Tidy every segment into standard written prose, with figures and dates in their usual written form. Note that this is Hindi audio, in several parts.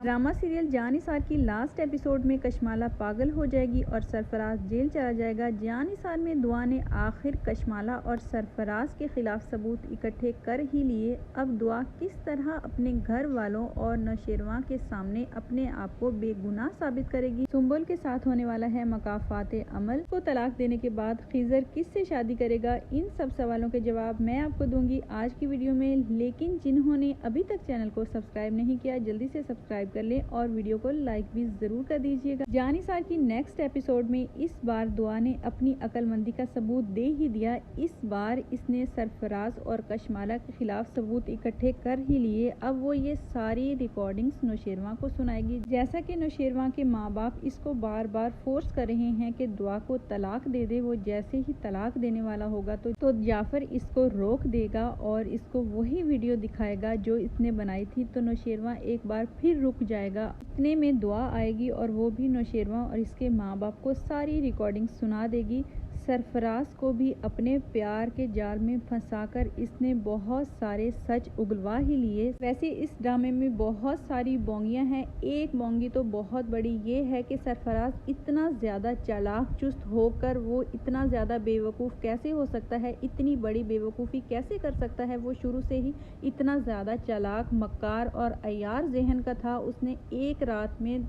ड्रामा सीरियल जान निसार की लास्ट एपिसोड में कशमाला पागल हो जाएगी और सरफराज जेल चला जाएगा। जान निसार में दुआ ने आखिर कशमाला और सरफराज के खिलाफ सबूत इकट्ठे कर ही लिए। अब दुआ किस तरह अपने घर वालों और नौशेरवा के सामने अपने आप को बेगुनाह साबित करेगी। सुंबुल के साथ होने वाला है मकाफात अमल को तलाक देने के बाद खिजर किससे शादी करेगा, इन सब सवालों के जवाब मैं आपको दूंगी आज की वीडियो में। लेकिन जिन्होंने अभी तक चैनल को सब्सक्राइब नहीं किया जल्दी से सब्सक्राइब कर ले और वीडियो को लाइक भी जरूर कर दीजिएगा। जान निसार की नेक्स्ट एपिसोड में इस बार दुआ ने अपनी अक्लमंदी का सबूत दे ही दिया। इस बार इसने सरफराज और कशमाला के खिलाफ सबूत इकट्ठे कर ही लिए। अब वो ये सारी रिकॉर्डिंग्स नौशेरवा को सुनाएगी। जैसा कि नौशेरवा के माँ बाप इसको बार बार फोर्स कर रहे हैं कि दुआ को तलाक दे दे। वो जैसे ही तलाक देने वाला होगा तो जाफर इसको रोक देगा और इसको वही वीडियो दिखाएगा जो इसने बनाई थी। तो नौशेरवा एक बार फिर रुक जाएगा। इतने में दुआ आएगी और वो भी नौशेरवा और इसके माँ बाप को सारी रिकॉर्डिंग सुना देगी। सरफराज को भी अपने प्यार के जाल में फंसाकर इसने बहुत सारे सच उगलवा ही लिए। वैसे इस ड्रामे में बहुत सारी बोंगियां हैं। एक बोंगी तो बहुत बड़ी ये है कि सरफराज इतना ज्यादा चालाक चुस्त होकर वो इतना ज्यादा बेवकूफ़ कैसे हो सकता है, इतनी बड़ी बेवकूफ़ी कैसे कर सकता है। वो शुरू से ही इतना ज्यादा चालाक, मक्कार और अय्यार जहन का था। उसने एक रात में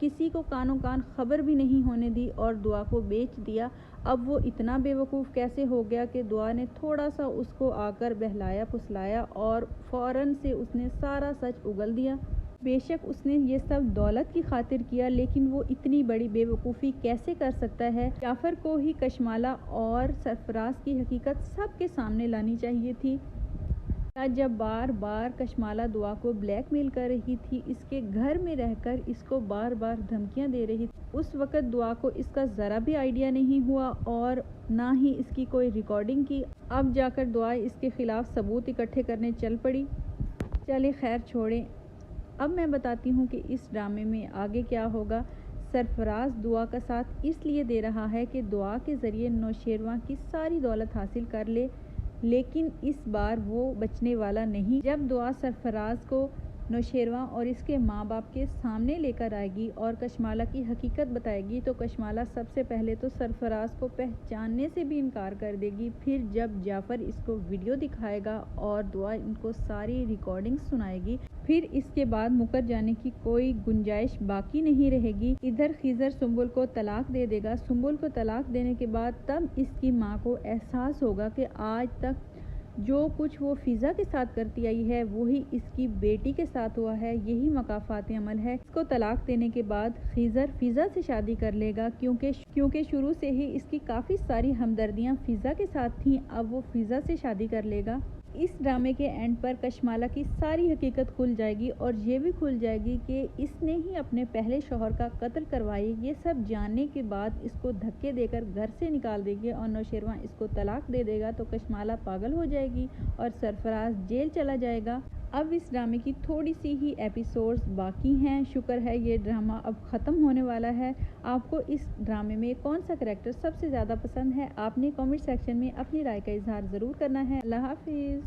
किसी को कानों कान खबर भी नहीं होने दी और दुआ को बेच दिया। अब वो इतना बेवकूफ़ कैसे हो गया कि दुआ ने थोड़ा सा उसको आकर बहलाया फुसलाया और फौरन से उसने सारा सच उगल दिया। बेशक उसने ये सब दौलत की खातिर किया, लेकिन वो इतनी बड़ी बेवकूफ़ी कैसे कर सकता है। जाफर को ही कशमाला और सरफराज की हकीकत सबके सामने लानी चाहिए थी। जब बार बार कशमाला दुआ को ब्लैकमेल कर रही थी, इसके घर में रहकर इसको बार बार धमकियां दे रही थी, उस वक़्त दुआ को इसका ज़रा भी आइडिया नहीं हुआ और ना ही इसकी कोई रिकॉर्डिंग की। अब जाकर दुआ इसके खिलाफ सबूत इकट्ठे करने चल पड़ी। चले खैर छोड़ें, अब मैं बताती हूँ कि इस ड्रामे में आगे क्या होगा। सरफराज दुआ का साथ इसलिए दे रहा है कि दुआ के ज़रिए नौशेरवा की सारी दौलत हासिल कर ले, लेकिन इस बार वो बचने वाला नहीं। जब दुआ सरफराज को नौशेरवा और इसके माँ बाप के सामने लेकर आएगी और कशमाला की हकीकत बताएगी तो कशमाला सबसे पहले तो सरफराज को पहचानने से भी इनकार कर देगी। फिर जब जाफर इसको वीडियो दिखाएगा और दुआ इनको सारी रिकॉर्डिंग सुनाएगी, फिर इसके बाद मुकर जाने की कोई गुंजाइश बाकी नहीं रहेगी। इधर खिजर सुंबुल को तलाक दे देगा। सुंबुल को तलाक देने के बाद तब इसकी माँ को एहसास होगा कि आज तक जो कुछ वो फिज़ा के साथ करती आई है वही इसकी बेटी के साथ हुआ है। यही मकाफात अमल है। इसको तलाक देने के बाद खिजर फिज़ा से शादी कर लेगा, क्योंकि शुरू से ही इसकी काफ़ी सारी हमदर्दियाँ फिज़ा के साथ थीं। अब वो फिज़ा से शादी कर लेगा। इस ड्रामे के एंड पर कशमाला की सारी हकीकत खुल जाएगी और ये भी खुल जाएगी कि इसने ही अपने पहले शौहर का कत्ल करवाई। ये सब जानने के बाद इसको धक्के देकर घर से निकाल देगी और नौशेरवा इसको तलाक दे देगा। तो कशमाला पागल हो जाएगी और सरफराज जेल चला जाएगा। अब इस ड्रामे की थोड़ी सी ही एपिसोड्स बाकी हैं। शुक्र है ये ड्रामा अब ख़त्म होने वाला है। आपको इस ड्रामे में कौन सा करैक्टर सबसे ज़्यादा पसंद है, आपने कमेंट सेक्शन में अपनी राय का इजहार ज़रूर करना है। अल्लाह हाफिज़।